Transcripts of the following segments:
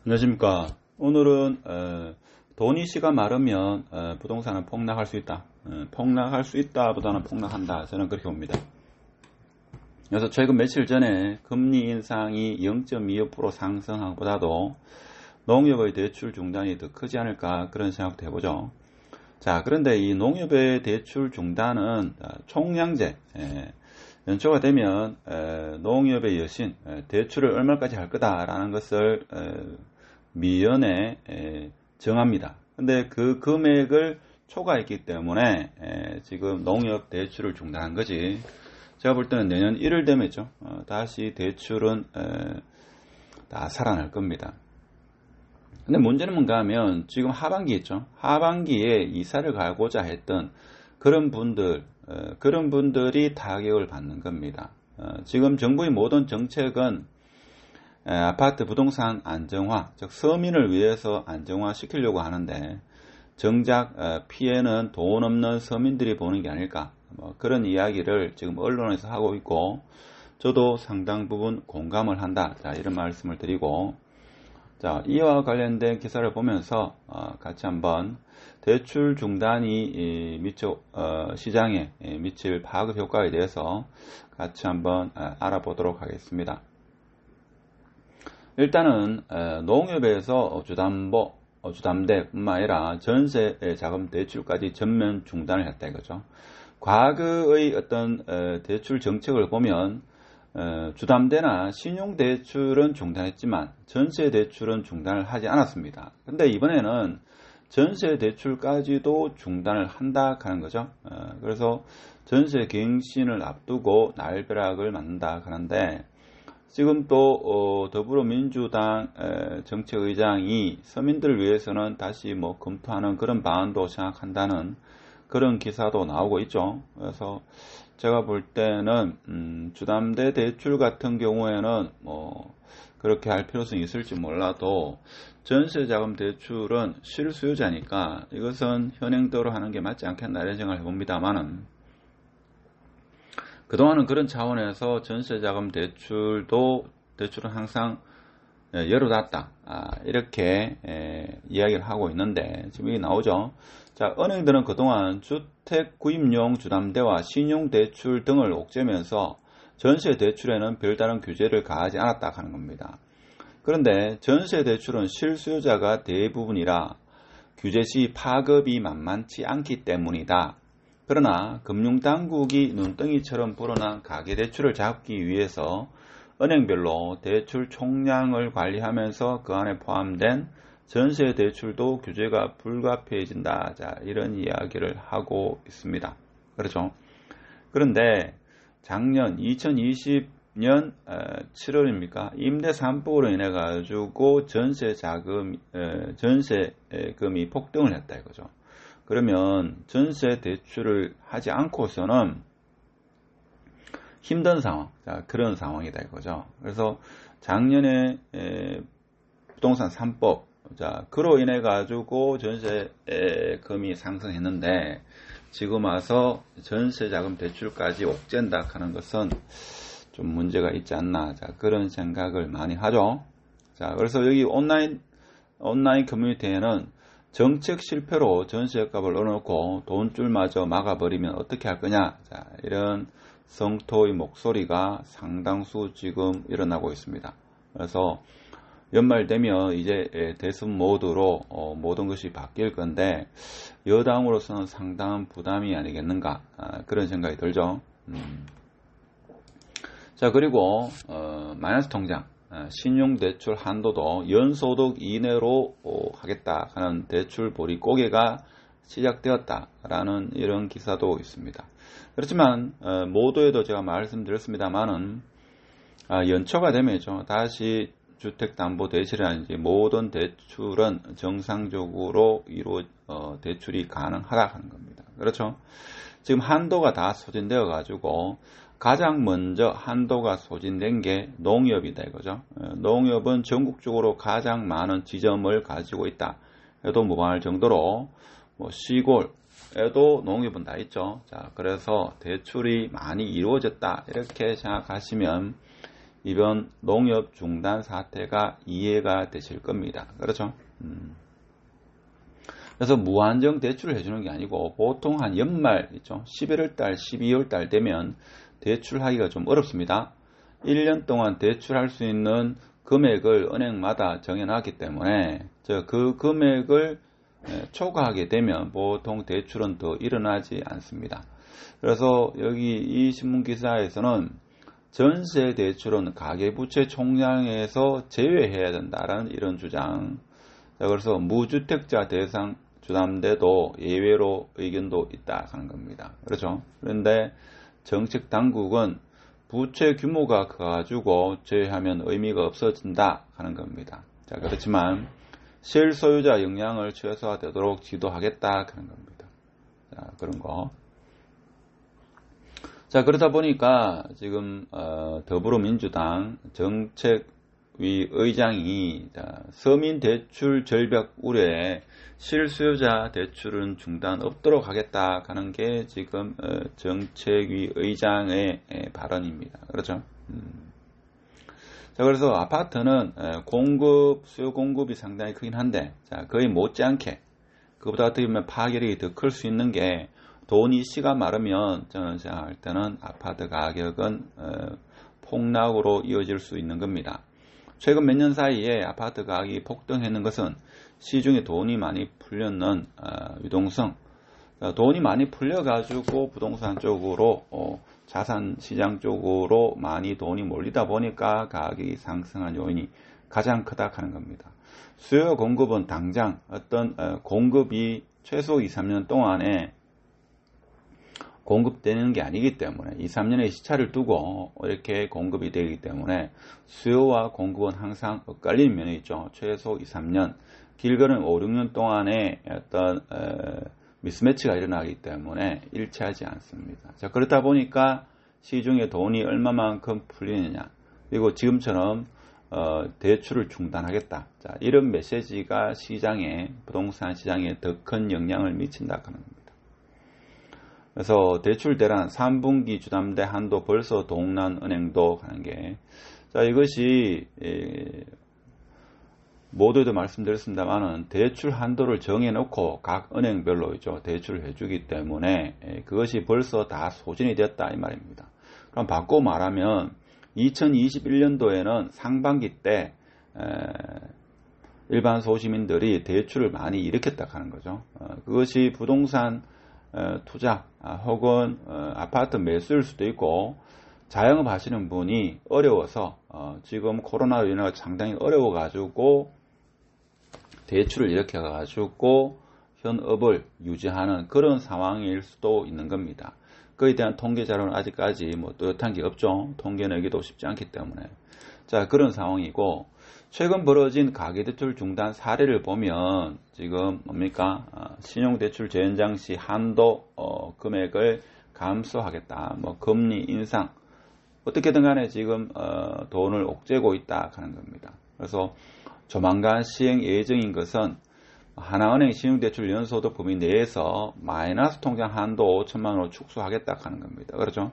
안녕하십니까. 오늘은 돈이 씨가 마르면 부동산은 폭락할 수 있다. 폭락할 수 있다 보다는 폭락한다. 저는 그렇게 봅니다. 그래서 최근 며칠 전에 금리 인상이 0.25% 상승한 것보다도 농협의 대출 중단이 더 크지 않을까 그런 생각도 해보죠. 자, 그런데 이 농협의 대출 중단은 총량제, 연초가 되면 농협의 여신 대출을 얼마까지 할 거다라는 것을 미연에 정합니다. 근데 그 금액을 초과했기 때문에 지금 농협 대출을 중단한 거지. 제가 볼 때는 내년 1월 되면죠. 다시 대출은 다 살아날 겁니다. 근데 문제는 뭔가 하면 지금 하반기 있죠. 하반기에 이사를 가고자 했던 그런 분들이 타격을 받는 겁니다. 지금 정부의 모든 정책은 아파트 부동산 안정화, 즉 서민을 위해서 안정화 시키려고 하는데 정작 피해는 돈 없는 서민들이 보는 게 아닐까, 그런 이야기를 지금 언론에서 하고 있고 저도 상당 부분 공감을 한다. 자, 이런 말씀을 드리고, 자, 이와 관련된 기사를 보면서 같이 한번 대출 중단이 시장에 미칠 파급 효과에 대해서 같이 한번 알아보도록 하겠습니다. 일단은 농협에서 주담대뿐만 아니라 전세 자금 대출까지 전면 중단을 했다 이거죠. 과거의 어떤 대출 정책을 보면 주담대나 신용대출은 중단했지만 전세대출은 중단을 하지 않았습니다. 근데 이번에는 전세대출까지도 중단을 한다 하는 거죠. 그래서 전세 갱신을 앞두고 날벼락을 맞는다 하는데, 지금 또 더불어민주당 정책의장이 서민들을 위해서는 다시 검토하는 그런 방안도 생각한다는 그런 기사도 나오고 있죠. 그래서 제가 볼 때는 주담대 대출 같은 경우에는 그렇게 할 필요성이 있을지 몰라도 전세자금 대출은 실수요자니까 이것은 현행대로 하는 게 맞지 않겠나 이런 생각을 해봅니다만은, 그동안은 그런 차원에서 전세자금 대출은 항상 열어놨다, 이렇게 이야기를 하고 있는데 지금 이게 나오죠. 자, 은행들은 그동안 주택 구입용 주담대와 신용대출 등을 옥죄면서 전세대출에는 별다른 규제를 가하지 않았다 하는 겁니다. 그런데 전세대출은 실수요자가 대부분이라 규제 시 파급이 만만치 않기 때문이다. 그러나 금융당국이 눈덩이처럼 불어난 가계대출을 잡기 위해서 은행별로 대출 총량을 관리하면서 그 안에 포함된 전세대출도 규제가 불가피해진다. 자, 이런 이야기를 하고 있습니다. 그렇죠? 그런데 작년 2020년 7월입니까? 임대 3법으로 인해 가지고 전세금이 폭등을 했다 이거죠. 그러면 전세 대출을 하지 않고서는 힘든 상황, 자, 그런 상황이다 이거죠. 그래서 작년에 부동산 3법, 자, 그로 인해 가지고 전세금이 상승했는데 지금 와서 전세자금 대출까지 옥죄다 하는 것은 좀 문제가 있지 않나, 자, 그런 생각을 많이 하죠. 자, 그래서 여기 온라인 커뮤니티에는 정책 실패로 전세값을 넣어놓고 돈줄마저 막아버리면 어떻게 할 거냐, 자, 이런 성토의 목소리가 상당수 지금 일어나고 있습니다. 그래서 연말 되면 이제 대선 모드로 모든 것이 바뀔 건데 여당으로서는 상당한 부담이 아니겠는가, 그런 생각이 들죠. 자, 그리고 마이너스 통장, 신용대출 한도도 연소득 이내로 하겠다 하는 대출 보릿고개가 시작되었다라는 이런 기사도 있습니다. 그렇지만 모두에도 제가 말씀드렸습니다만은 연초가 되면죠, 다시 주택담보대출이라든지 모든 대출은 정상적으로 대출이 가능하다 하는 겁니다. 그렇죠? 지금 한도가 다 소진되어 가지고 가장 먼저 한도가 소진된 게 농협이다 이거죠. 농협은 전국적으로 가장 많은 지점을 가지고 있다 해도 무방할 정도로 시골에도 농협은 다 있죠. 자, 그래서 대출이 많이 이루어졌다 이렇게 생각하시면 이번 농협 중단 사태가 이해가 되실 겁니다. 그렇죠? 그래서 무한정 대출을 해주는 게 아니고 보통 한 연말 있죠. 11월달, 12월달 되면 대출하기가 좀 어렵습니다. 1년 동안 대출할 수 있는 금액을 은행마다 정해놨기 때문에 그 금액을 초과하게 되면 보통 대출은 더 일어나지 않습니다. 그래서 여기 이 신문 기사에서는 전세 대출은 가계부채 총량에서 제외해야 된다라는 이런 주장. 그래서 무주택자 대상 주담대도 예외로 의견도 있다 하는 겁니다. 그렇죠? 그런데 정책 당국은 부채 규모가 커가지고 제외하면 의미가 없어진다 하는 겁니다. 자, 그렇지만 실소유자 역량을 최소화되도록 지도하겠다 하는 겁니다. 자, 그런 거. 자, 그러다 보니까 지금 더불어민주당 정책위 의장이 서민 대출 절벽 우려에 실수요자 대출은 중단 없도록 하겠다 하는 게 지금 정책위 의장의 발언입니다. 그렇죠? 자, 그래서 아파트는 수요 공급이 상당히 크긴 한데, 자, 거의 못지않게 그보다 어떻게 보면 파괴력이 더 클 수 있는 게 돈이 씨가 마르면 저는 생각할 때는 아파트 가격은 폭락으로 이어질 수 있는 겁니다. 최근 몇 년 사이에 아파트 가격이 폭등했는 것은 시중에 돈이 많이 풀렸는 유동성, 돈이 많이 풀려가지고 부동산 쪽으로 자산 시장 쪽으로 많이 돈이 몰리다 보니까 가격이 상승한 요인이 가장 크다 하는 겁니다. 수요 공급은 당장 어떤 공급이 최소 2, 3년 동안에 공급되는 게 아니기 때문에 2, 3년의 시차를 두고 이렇게 공급이 되기 때문에 수요와 공급은 항상 엇갈리는 면이 있죠. 최소 2, 3년, 길게는 5, 6년 동안에 어떤 미스매치가 일어나기 때문에 일치하지 않습니다. 자, 그렇다 보니까 시중에 돈이 얼마만큼 풀리느냐, 그리고 지금처럼 대출을 중단하겠다. 자, 이런 메시지가 부동산 시장에 더 큰 영향을 미친다 하는 겁니다. 그래서 대출 대란 3분기 주담대 한도 벌써 동남은행도 하는 게, 자, 이것이 모두도 말씀드렸습니다만은 대출 한도를 정해놓고 각 은행별로 대출을 해주기 때문에 그것이 벌써 다 소진이 됐다 이 말입니다. 그럼 바꿔 말하면 2021년도에는 상반기 때 일반 소시민들이 대출을 많이 일으켰다 하는 거죠. 그것이 부동산 투자 혹은 아파트 매수일 수도 있고, 자영업 하시는 분이 어려워서 지금 코로나로 인해 상당히 어려워가지고 대출을 일으켜가지고 현업을 유지하는 그런 상황일 수도 있는 겁니다. 그에 대한 통계 자료는 아직까지 뚜렷한 게 없죠. 통계 내기도 쉽지 않기 때문에. 자, 그런 상황이고, 최근 벌어진 가계대출 중단 사례를 보면 지금 뭡니까? 신용대출 재연장 시 한도 금액을 감소하겠다. 금리 인상, 어떻게든 간에 지금 돈을 옥죄고 있다 하는 겁니다. 그래서 조만간 시행 예정인 것은 하나은행 신용대출 연소득 범위 내에서 마이너스 통장 한도 5천만 원으로 축소하겠다 하는 겁니다. 그렇죠?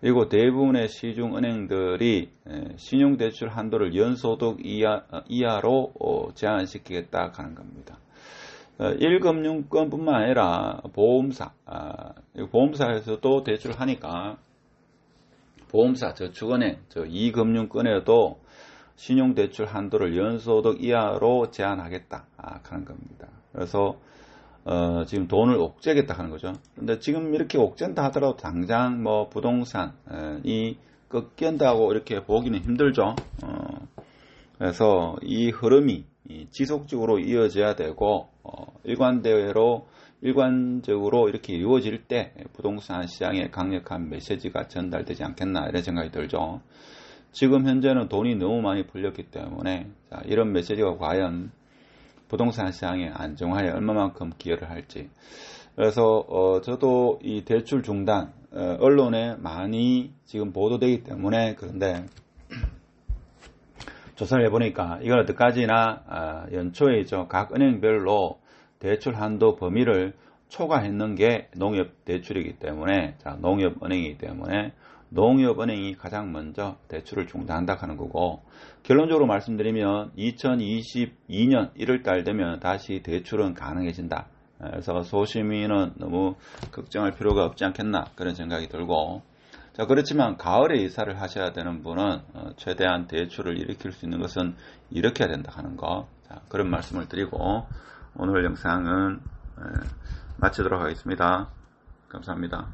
그리고 대부분의 시중은행들이 신용대출 한도를 연소득 이하로 제한시키겠다 하는 겁니다. 1금융권뿐만 아니라 보험사에서도 대출을 하니까 보험사, 저축은행, 2금융권에도 신용대출 한도를 연소득 이하로 제한하겠다 하는 겁니다. 그래서 지금 돈을 옥죄겠다 하는 거죠. 근데 지금 이렇게 옥죄다 하더라도 당장 부동산이 꺾인다고 이렇게 보기는 힘들죠. 그래서 이 흐름이 지속적으로 이어져야 되고 일관적으로 이렇게 이루어질 때 부동산 시장에 강력한 메시지가 전달되지 않겠나 이런 생각이 들죠. 지금 현재는 돈이 너무 많이 풀렸기 때문에 이런 메시지가 과연 부동산 시장의 안정화에 얼마만큼 기여를 할지. 그래서 저도 이 대출 중단 언론에 많이 지금 보도되기 때문에, 그런데 조사를 해보니까 이걸 어디까지나 연초에 각 은행별로 대출 한도 범위를 초과했는 게 농협 대출이기 때문에, 농협은행이기 때문에 농협은행이 가장 먼저 대출을 중단한다 하는 거고, 결론적으로 말씀드리면 2022년 1월달 되면 다시 대출은 가능해진다. 그래서 소시민은 너무 걱정할 필요가 없지 않겠나 그런 생각이 들고, 자, 그렇지만 가을에 이사를 하셔야 되는 분은 최대한 대출을 일으킬 수 있는 것은 일으켜야 된다 하는 거, 자, 그런 말씀을 드리고 오늘 영상은 마치도록 하겠습니다. 감사합니다.